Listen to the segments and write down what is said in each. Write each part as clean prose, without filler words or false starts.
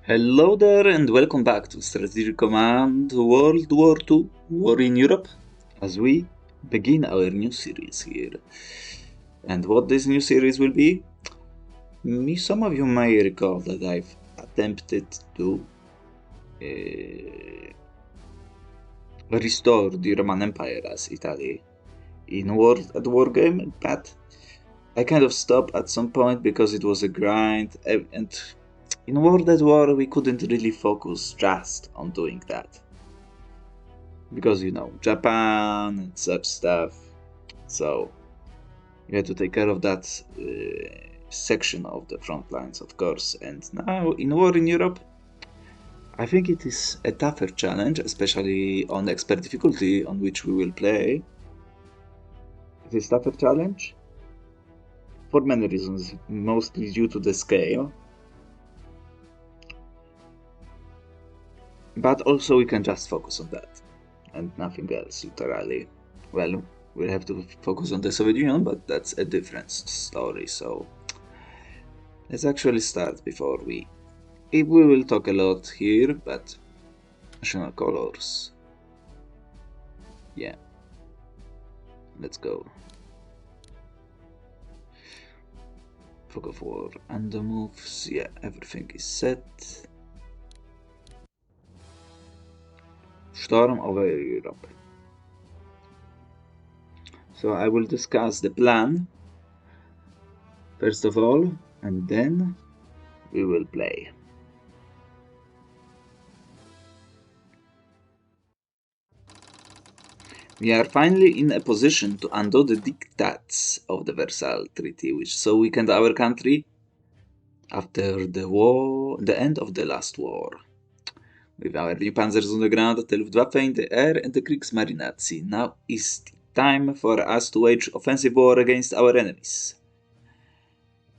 Hello there and welcome back to Strategic Command World War II War in Europe as we begin our new series here. And what this new series will be? Some of you may recall that I've attempted to restore the Roman Empire as Italy in war game, but I kind of stopped at some point because it was a grind, and in World at War we couldn't really focus just on doing that. Because, Japan and such stuff, so you had to take care of that section of the front lines, of course. And now, in War in Europe, I think it is a tougher challenge, especially on expert difficulty on which we will play. It is a tougher challenge for many reasons, mostly due to the scale. But also we can just focus on that and nothing else, literally. Well, we'll have to focus on the Soviet Union, but that's a different story, so let's actually start before we will talk a lot here, but national colors. Yeah. Let's go. Fog of War and the moves. Yeah, everything is set. Storm over Europe. So I will discuss the plan first of all, and then we will play. We are finally in a position to undo the diktats of the Versailles Treaty, which so weakened our country after the end of the last war. With our new panzers on the ground, the Luftwaffe in the air, and the Kriegsmarine at sea, now is the time for us to wage offensive war against our enemies.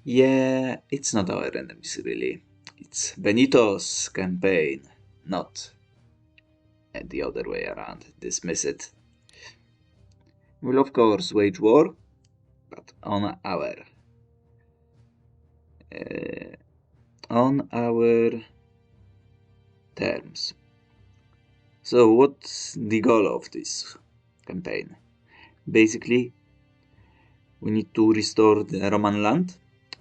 Yeah, it's not our enemies really. It's Benito's campaign, not the other way around. Dismiss it. We'll of course wage war, but on our terms. So what's the goal of this campaign? Basically, we need to restore the Roman land,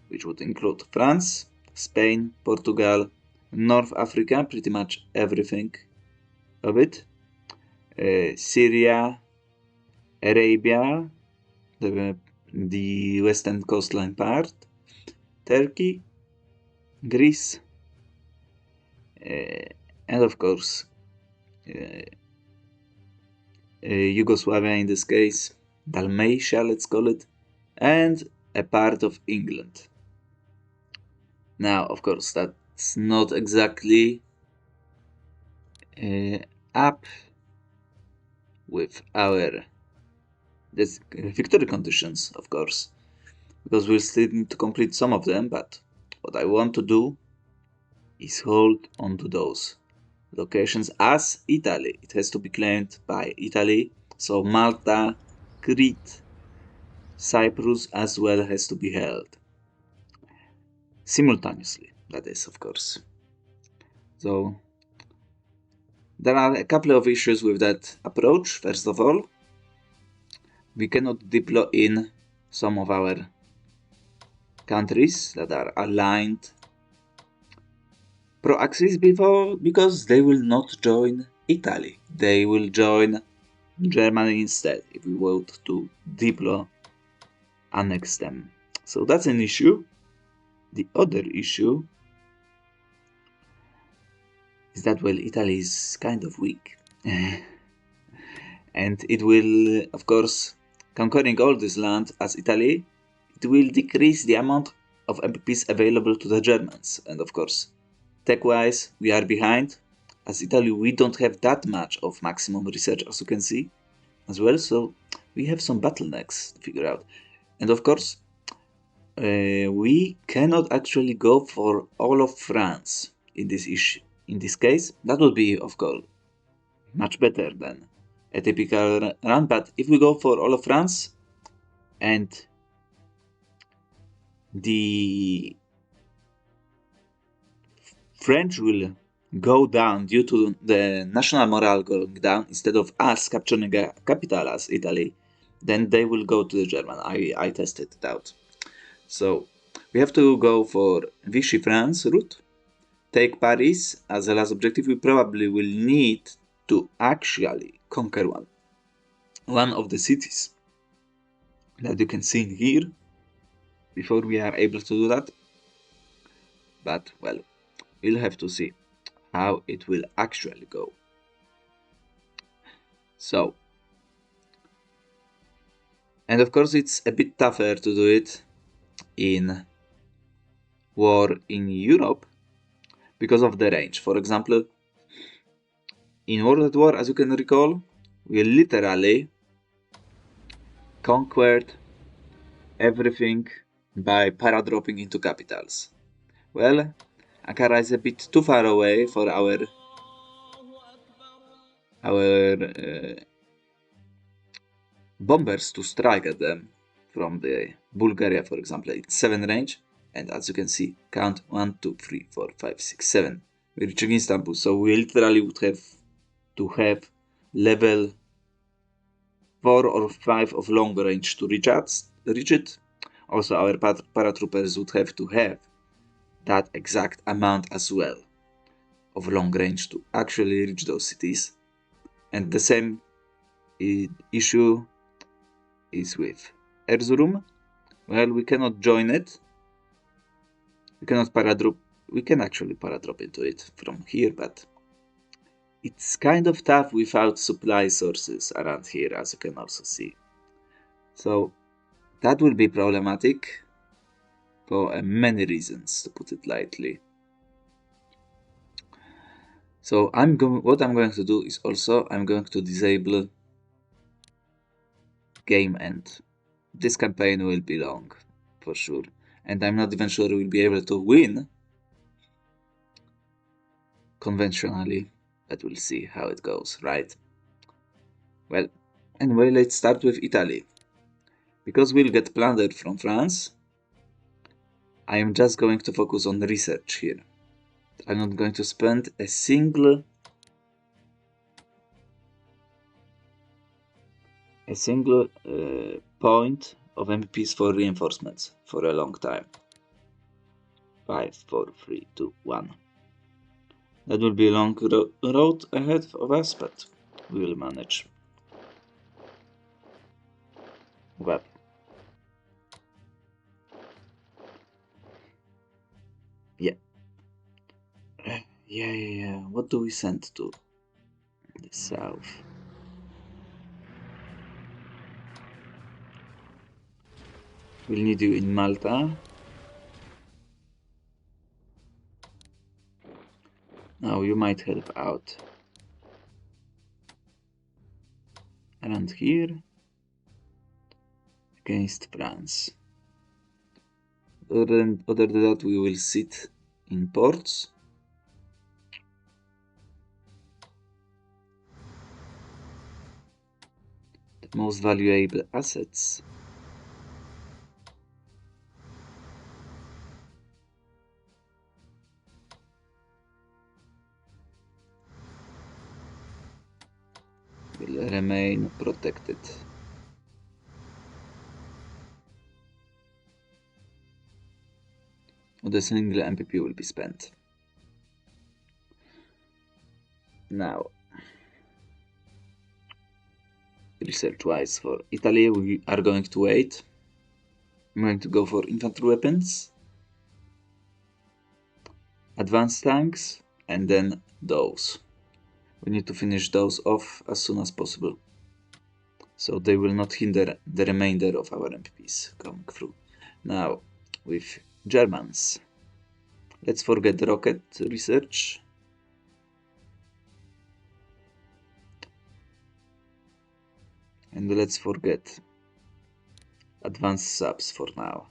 which would include France, Spain, Portugal, North Africa, pretty much everything of it, Syria, Arabia, the western coastline part, Turkey, Greece, and of course Yugoslavia in this case, Dalmatia, let's call it, and a part of England. Now, of course, that's not exactly up with our victory conditions, of course, because we'll still need to complete some of them, but what I want to do is hold on to those locations as Italy. It has to be claimed by Italy, so Malta, Crete, Cyprus as well has to be held. Simultaneously, that is, of course. So, there are a couple of issues with that approach. First of all, we cannot deploy in some of our countries that are aligned pro-Axis because they will not join Italy. They will join Germany instead if we vote to deploy, annex them. So that's an issue. The other issue is that, well, Italy is kind of weak. And it will, of course, conquering all this land as Italy, it will decrease the amount of MPPs available to the Germans. And of course, tech-wise, we are behind. As Italy, we don't have that much of maximum research, as you can see, as well. So we have some bottlenecks to figure out. And of course, we cannot actually go for all of France in this issue. In this case, that would be, of course, much better than a typical run. But if we go for all of France and French will go down due to the national morale going down instead of us capturing a capital as Italy, then they will go to the German. I tested it out. So we have to go for Vichy France route, take Paris as the last objective. We probably will need to actually conquer one of the cities that you can see in here before we are able to do that. But well, we'll have to see how it will actually go. So, and of course it's a bit tougher to do it in war in Europe because of the range. For example, in World at War, as you can recall, we literally conquered everything by paradropping into capitals. Well, Ankara is a bit too far away for our bombers to strike at them from the Bulgaria, for example. It's 7 range, and as you can see, count 1, 2, 3, 4, 5, 6, 7. We're reaching Istanbul, so we literally would have to have level 4 or 5 of long range to reach it. Also, our paratroopers would have to have that exact amount as well of long range to actually reach those cities. And the same issue is with Erzurum. Well, we cannot join it. We cannot paradrop. We can actually paradrop into it from here, but it's kind of tough without supply sources around here, as you can also see. So that will be problematic for many reasons, to put it lightly. So what I'm going to do is also I'm going to disable game end. This campaign will be long, for sure, and I'm not even sure we'll be able to win conventionally, but we'll see how it goes, right? Well, anyway, let's start with Italy. Because we'll get plundered from France, I am just going to focus on research here. I'm not going to spend a single point of MPs for reinforcements for a long time. 5, 4, 3, 2, 1. That will be a long road ahead of us, but we will manage. Well. Yeah. What do we send to the south? We'll need you in Malta. Now you might help out around here against France. Other than that, we will sit in ports. The most valuable assets. Will remain protected. The single MPP will be spent. Now, research-wise for Italy, we are going to wait. I'm going to go for infantry weapons, advanced tanks, and then those. We need to finish those off as soon as possible, so they will not hinder the remainder of our MPPs coming through. Now, with Germans, let's forget rocket research. And let's forget advanced subs for now.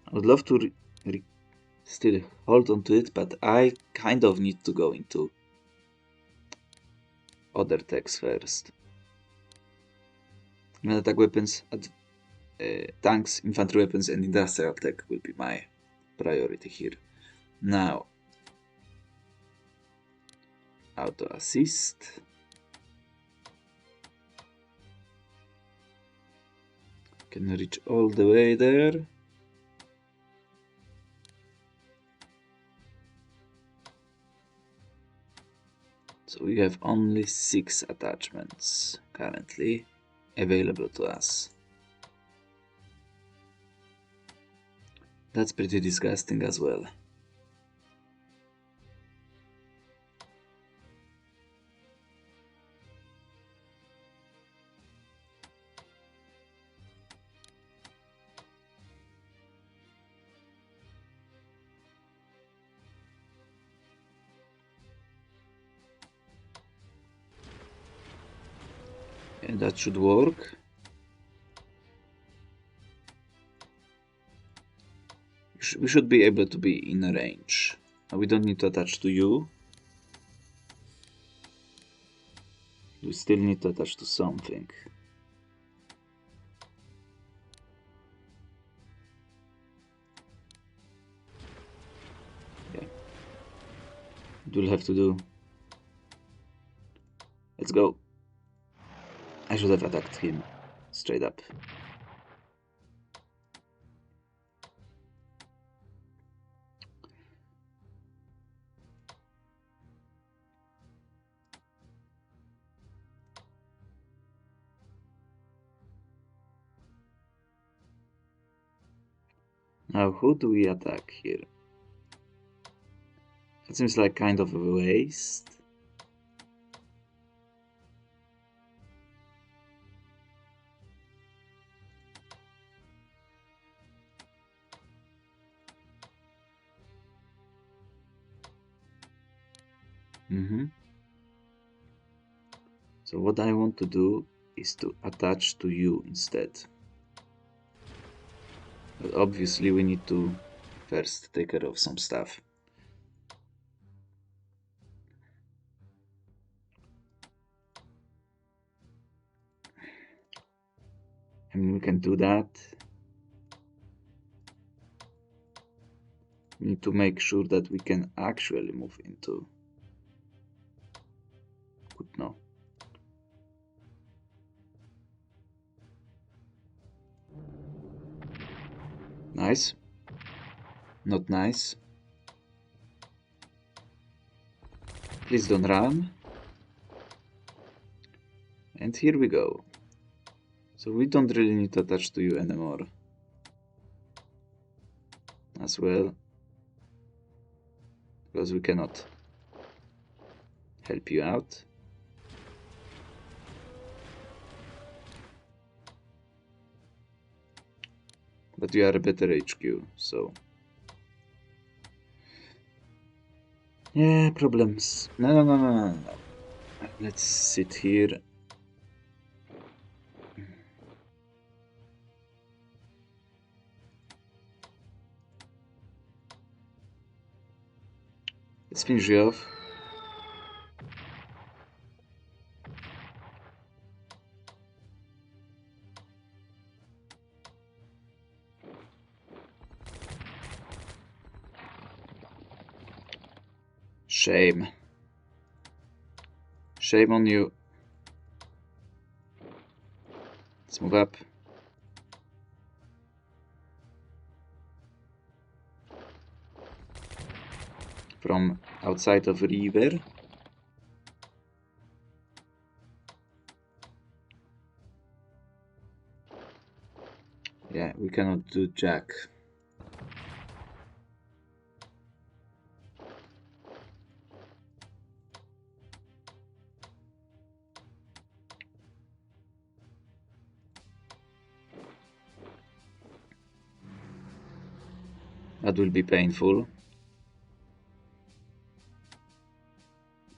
I would love to still hold on to it, but I kind of need to go into other techs first. Attack weapons, tanks, infantry weapons, and industrial tech will be my priority here. Now, auto assist. Can reach all the way there. So we have only 6 attachments currently available to us. That's pretty disgusting as well. And that should work. We should be able to be in range. We don't need to attach to you. We still need to attach to something. Yeah. It will have to do. Let's go. I should have attacked him straight up. Now, who do we attack here? It seems like kind of a waste. So what I want to do is to attach to you instead. But obviously we need to first take care of some stuff. I mean, we can do that. We need to make sure that we can actually move into... Good, no. Nice. Not nice. Please don't run. And here we go. So we don't really need to attach to you anymore. As well. Because we cannot help you out. But you are a better HQ, so... Yeah, problems. No. Let's sit here. Let's finish you off. Shame. Shame on you. Let's move up. From outside of river. Yeah, we cannot do jack. That will be painful.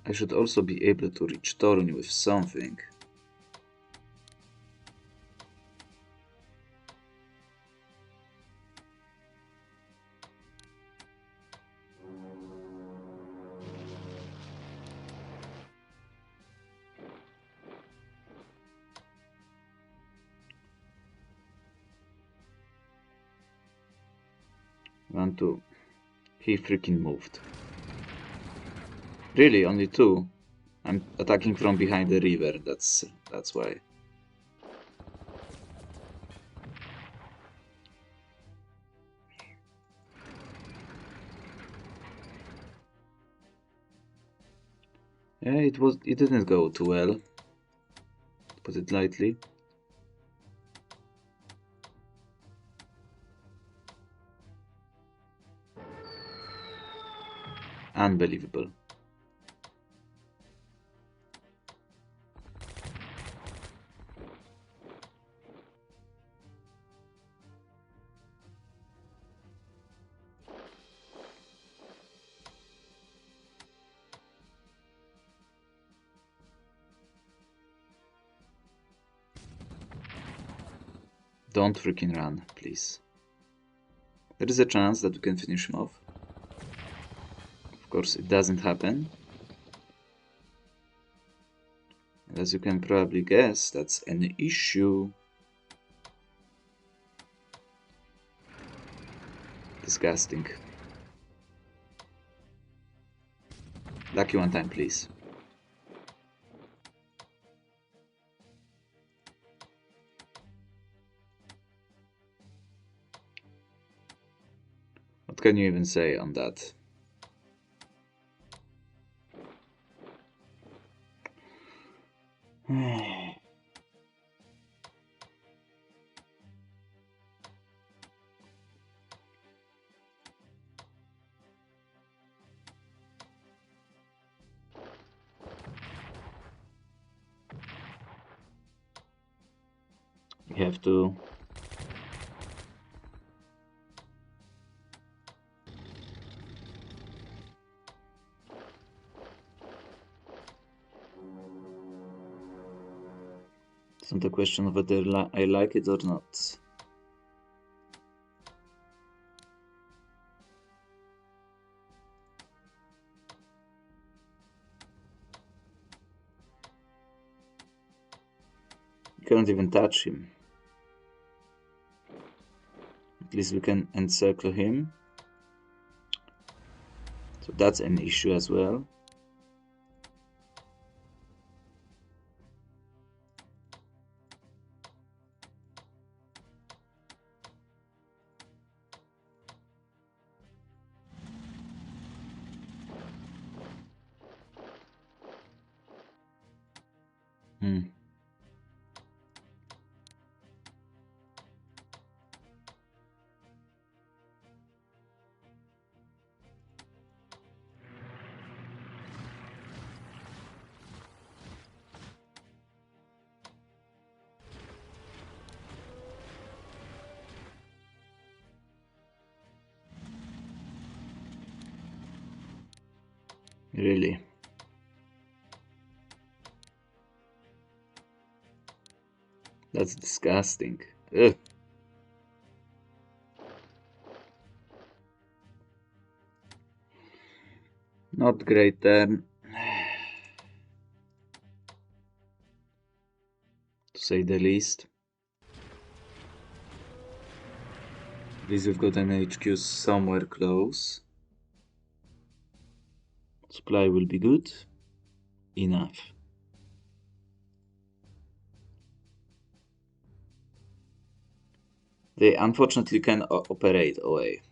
I should also be able to reach Torun with something. One, two. He freaking moved. Really, only 2? I'm attacking from behind the river, that's why. Yeah, it didn't go too well, to put it lightly. Unbelievable. Don't freaking run, please. There is a chance that we can finish him off. Of course, it doesn't happen. As you can probably guess, that's an issue. Disgusting. Lucky one time, please. What can you even say on that? We have to it's not a question of whether I like it or not. You can't even touch him. At least we can encircle him. So that's an issue as well. Really. That's disgusting. Ugh. Not great turn. To say the least. At least we've got an HQ somewhere close. Supply will be good. Enough. They unfortunately can operate away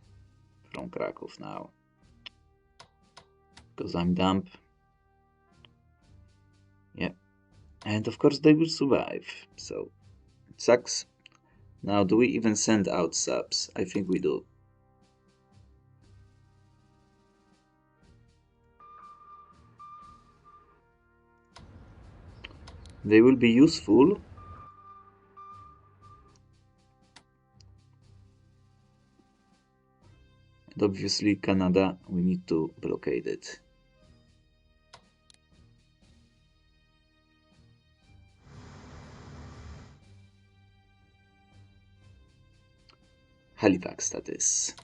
from Krakow now. Because I'm dumb. Yeah. And of course they will survive. So, it sucks. Now, do we even send out subs? I think we do. They will be useful. And obviously Canada, we need to blockade it. Halifax, that is.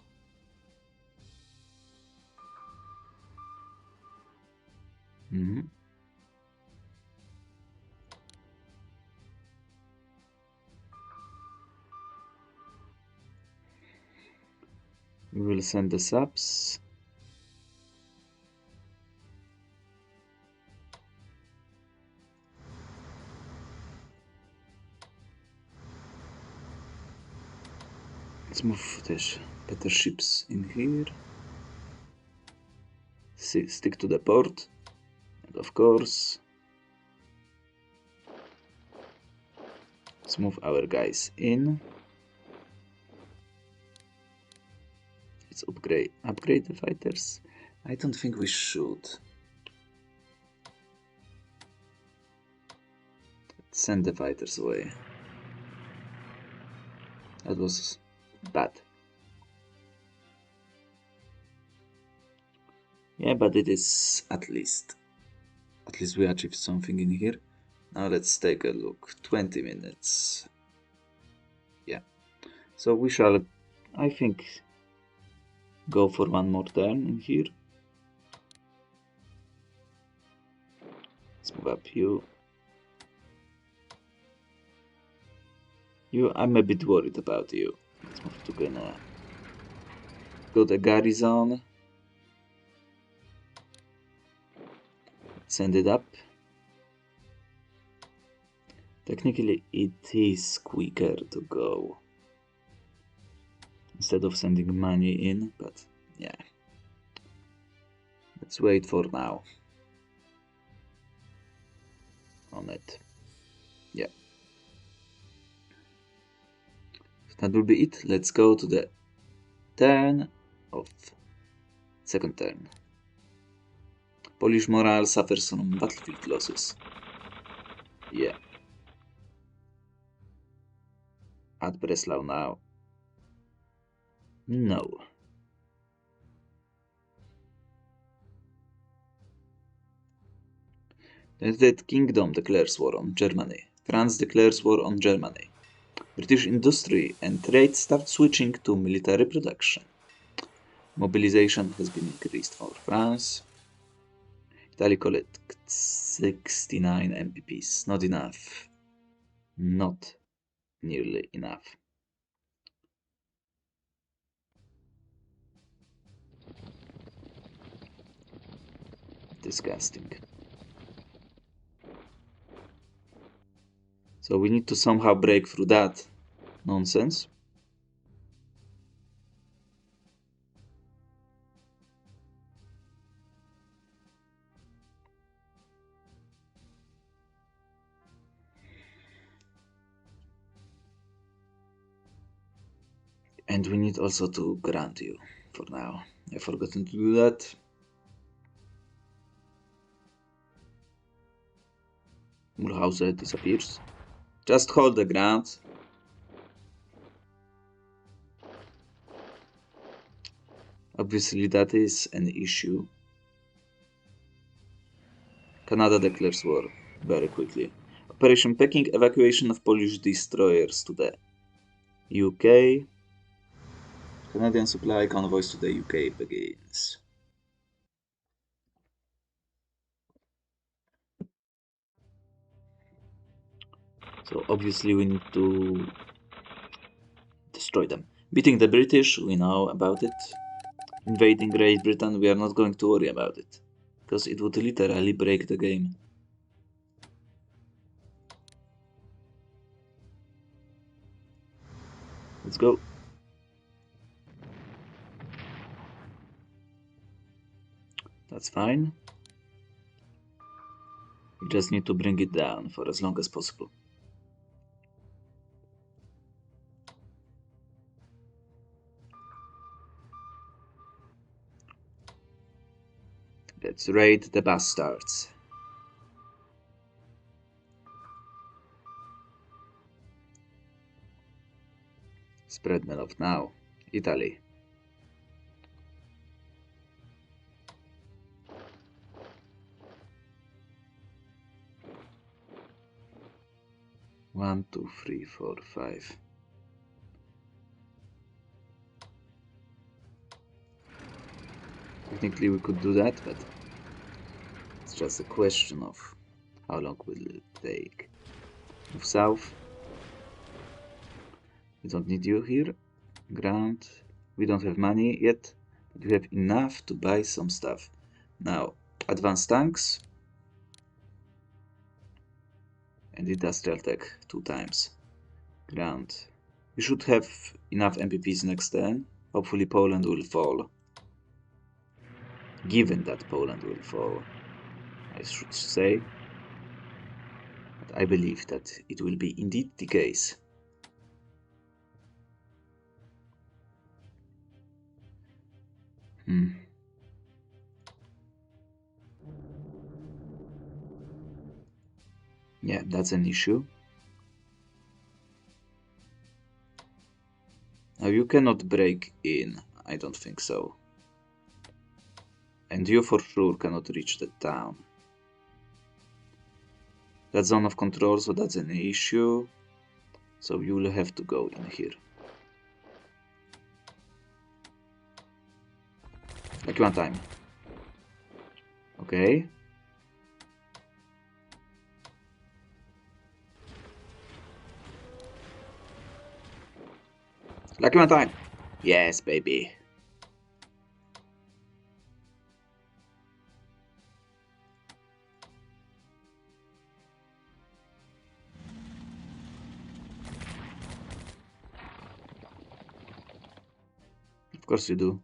We will send the subs. Let's move this better ships in here. Stick to the port. And of course, let's move our guys in. Let's upgrade the fighters. I don't think we should. Let's send the fighters away. That was bad. Yeah, but it is at least we achieved something in here. Now let's take a look. 20 minutes. Yeah. So we shall, I think, go for one more turn in here. Let's move up you. I'm a bit worried about you. Let's move to Ghana. Got a garrison. Send it up. Technically, it is quicker to go instead of sending money in, but yeah. Let's wait for now on it. Yeah. That will be it. Let's go to the turn of second turn. Polish morale suffers from battlefield losses. Yeah. Add Breslau now. No. The United Kingdom declares war on Germany. France declares war on Germany. British industry and trade start switching to military production. Mobilization has been increased for France. Italy collects 69 MPPs. Not enough. Not nearly enough. Disgusting. So we need to somehow break through that nonsense. And we need also to grant you for now. I've forgotten to do that. Mulhausen disappears. Just hold the grant. Obviously that is an issue. Canada declares war very quickly. Operation Peking, evacuation of Polish destroyers to the UK. Canadian supply convoys to the UK begins. So obviously we need to destroy them. Beating the British, we know about it. Invading Great Britain, we are not going to worry about it. Because it would literally break the game. Let's go. That's fine. We just need to bring it down for as long as possible. Let's raid the bastards. Spread men off now. Italy. One, two, three, four, five. Technically we could do that, but it's just a question of how long will it take. Move south. We don't need you here. Ground. We don't have money yet, but we have enough to buy some stuff. Now, advanced tanks. And industrial tech 2 times. Ground. We should have enough MPPs next turn. Hopefully Poland will fall. Given that Poland will fall, I should say. But I believe that it will be indeed the case. Yeah, that's an issue. Now you cannot break in. I don't think so. And you for sure cannot reach the town. That's zone of control, so that's an issue. So you will have to go in here. Like one time. Okay. Lucky one time. Yes, baby. Of course you do.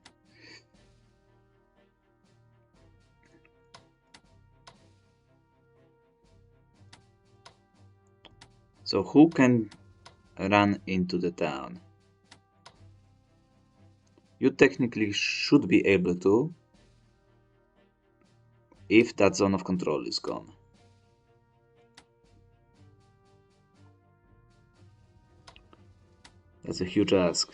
So who can run into the town? You technically should be able to, if that zone of control is gone. That's a huge ask.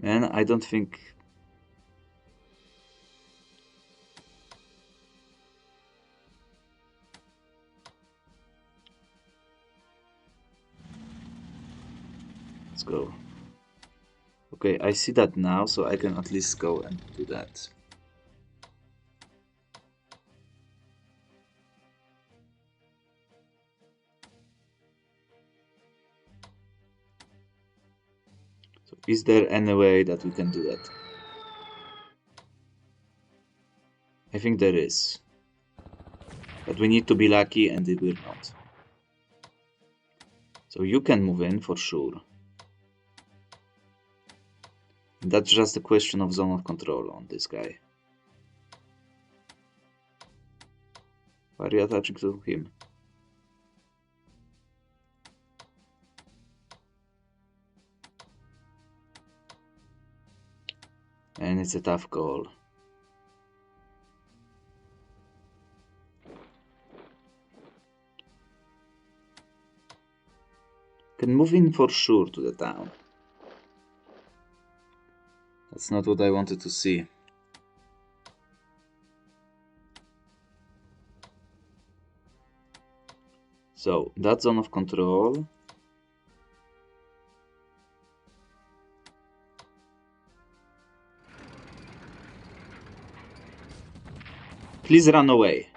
And I don't think... Let's go. Okay, I see that now, so I can at least go and do that. So is there any way that we can do that? I think there is. But we need to be lucky and it will not. So you can move in for sure. That's just a question of zone of control on this guy. Why are you attaching to him? And it's a tough call. Can move in for sure to the town. That's not what I wanted to see. So, that zone of control. Please run away.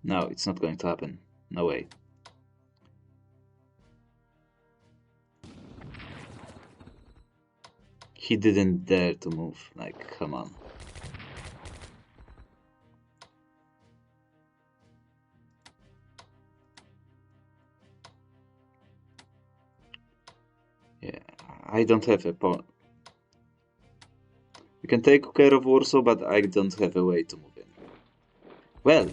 No, it's not going to happen. No way. He didn't dare to move. Like, come on. Yeah, I don't have a point. You can take care of Warsaw, but I don't have a way to move in. Well,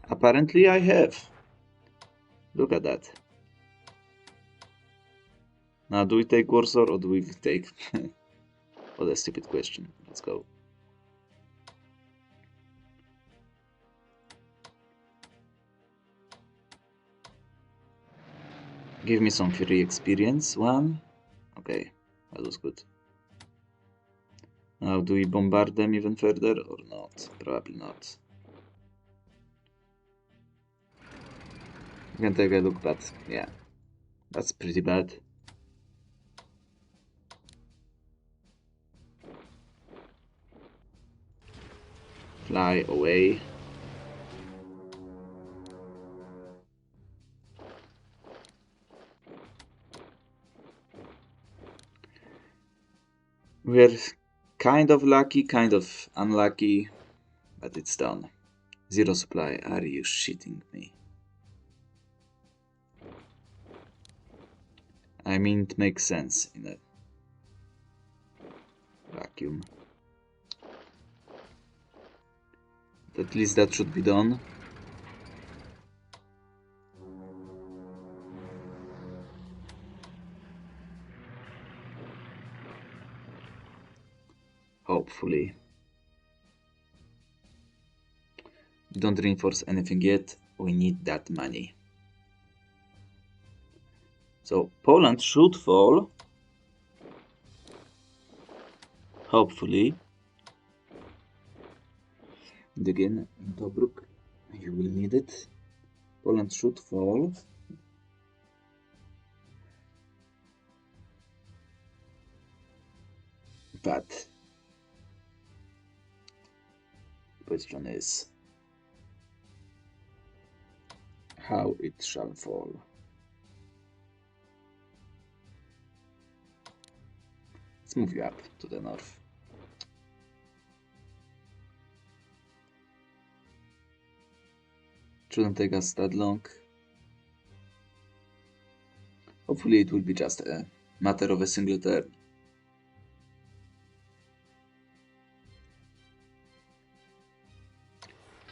apparently I have. Look at that. Now, do we take Warsaw or do we take... What a stupid question. Let's go. Give me some free experience. One. Okay, that was good. Now, do we bombard them even further or not? Probably not. You can take a look, but yeah, that's pretty bad. Fly away. We're kind of lucky, kind of unlucky, but it's done. Zero supply. Are you shitting me? I mean, it makes sense in a vacuum. At least that should be done. Hopefully. We don't reinforce anything yet. We need that money. So Poland should fall. Hopefully. And again, in Tobruk, you will need it. Poland should fall. But the question is how it shall fall. Let's move you up to the north. Shouldn't take us that long. Hopefully it will be just a matter of a single turn.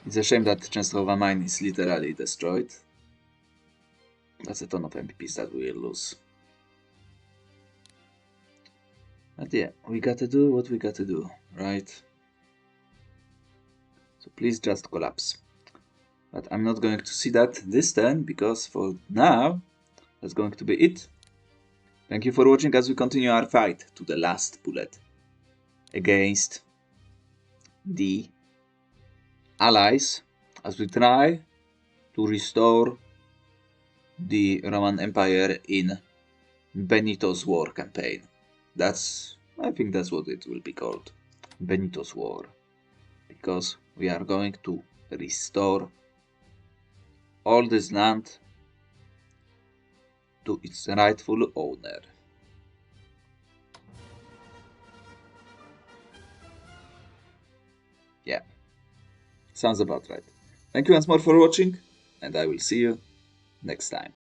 It's a shame that Częstochowa mine is literally destroyed. That's a ton of MPPs that we will lose. But yeah, we gotta do what we gotta do, right? So please just collapse. But I'm not going to see that this turn, because for now, that's going to be it. Thank you for watching as we continue our fight to the last bullet against the Allies, as we try to restore the Roman Empire in Benito's War campaign. I think that's what it will be called, Benito's War, because we are going to restore all this land to its rightful owner. Yeah, sounds about right. Thank you once more for watching, and I will see you next time.